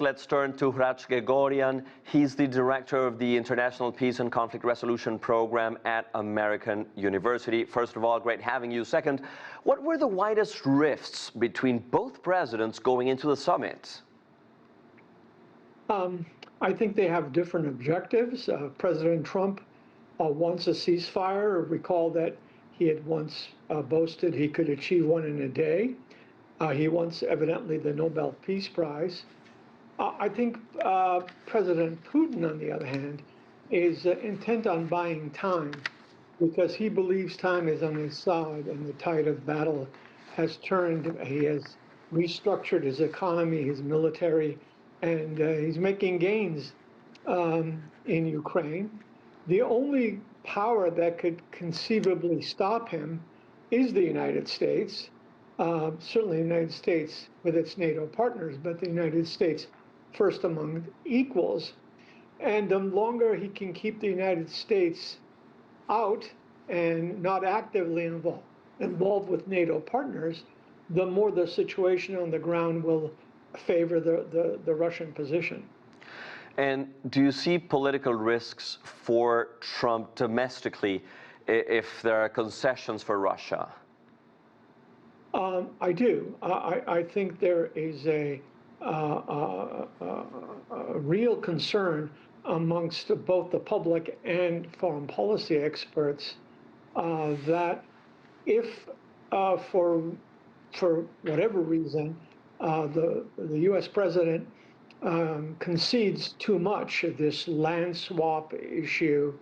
let's turn to Hrach Gregorian. He's the director of the International Peace and Conflict Resolution Program at American University. First of all, great having you. Second, what were the widest rifts between both presidents going into the summit? I think they have different objectives. President Trump wants a ceasefire. Recall that he had once boasted he could achieve one in a day. He wants, evidently, the Nobel Peace Prize. I think President Putin, on the other hand, is intent on buying time because he believes time is on his side and the tide of battle has turned. He has restructured his economy, his military, and he's making gains in Ukraine. The only power that could conceivably stop him is the United States. Certainly the United States with its NATO partners, but the United States first among equals. And the longer he can keep the United States out and not actively involved with NATO partners, the more the situation on the ground will favor the Russian position. And do you see political risks for Trump domestically if there are concessions for Russia? I do. I think there is a real concern amongst both the public and foreign policy experts that if, for whatever reason, the U.S. president concedes too much of this land swap issue,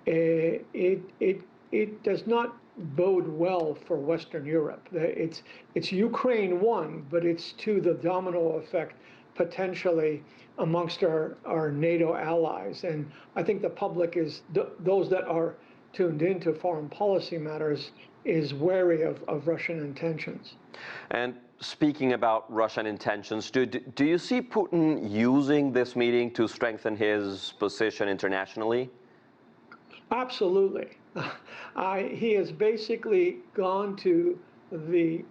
it does not bode well for Western Europe. It's Ukraine one, but it's to the domino effect potentially amongst our NATO allies. And I think the public is, those that are tuned into foreign policy matters, is wary of Russian intentions. And speaking about Russian intentions, do you see Putin using this meeting to strengthen his position internationally? Absolutely. He has basically gone to the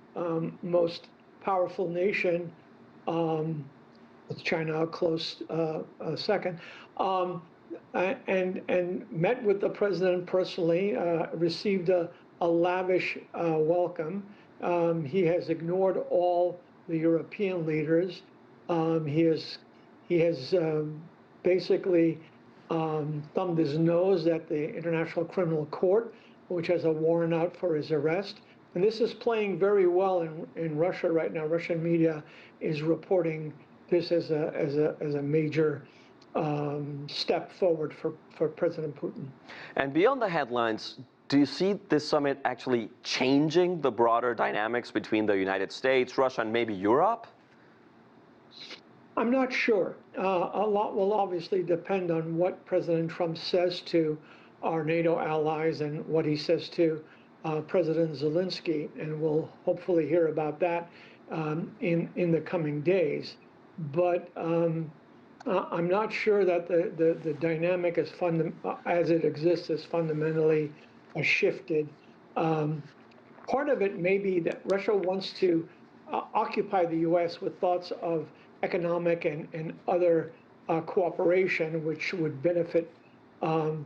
most powerful nation, with China a close second, and met with the president personally, received a lavish welcome. He has ignored all the European leaders. He has basically thumbed his nose at the International Criminal Court, which has a warrant out for his arrest. And this is playing very well in Russia right now. Russian media is reporting this as a major step forward for President Putin. And beyond the headlines, do you see this summit actually changing the broader dynamics between the United States, Russia, and maybe Europe? I'm not sure. A lot will obviously depend on what President Trump says to our NATO allies and what he says to President Zelensky, and we'll hopefully hear about that in the coming days. But I'm not sure that the dynamic is as it exists is fundamentally shifted. Part of it may be that Russia wants to occupy the U.S. with thoughts of economic and other cooperation, which would benefit the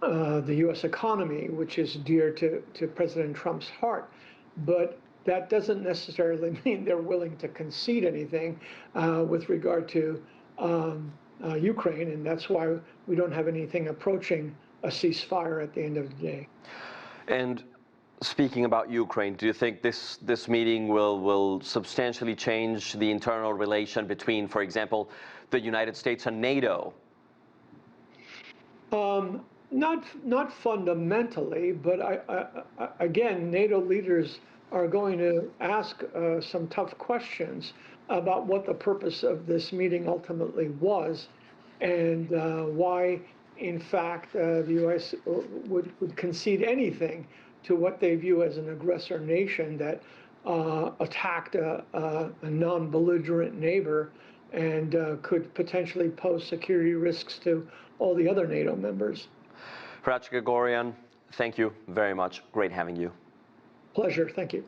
U.S. economy, which is dear to President Trump's heart. But that doesn't necessarily mean they're willing to concede anything with regard to Ukraine, and that's why we don't have anything approaching a ceasefire at the end of the day. And speaking about Ukraine, do you think this meeting will substantially change the internal relation between, for example, the United States and NATO? Not fundamentally, but again, NATO leaders are going to ask some tough questions about what the purpose of this meeting ultimately was, and why, in fact, the U.S. would concede anything to what they view as an aggressor nation that attacked a non-belligerent neighbor and could potentially pose security risks to all the other NATO members. Hrach Gregorian, thank you very much. Great having you. Pleasure. Thank you.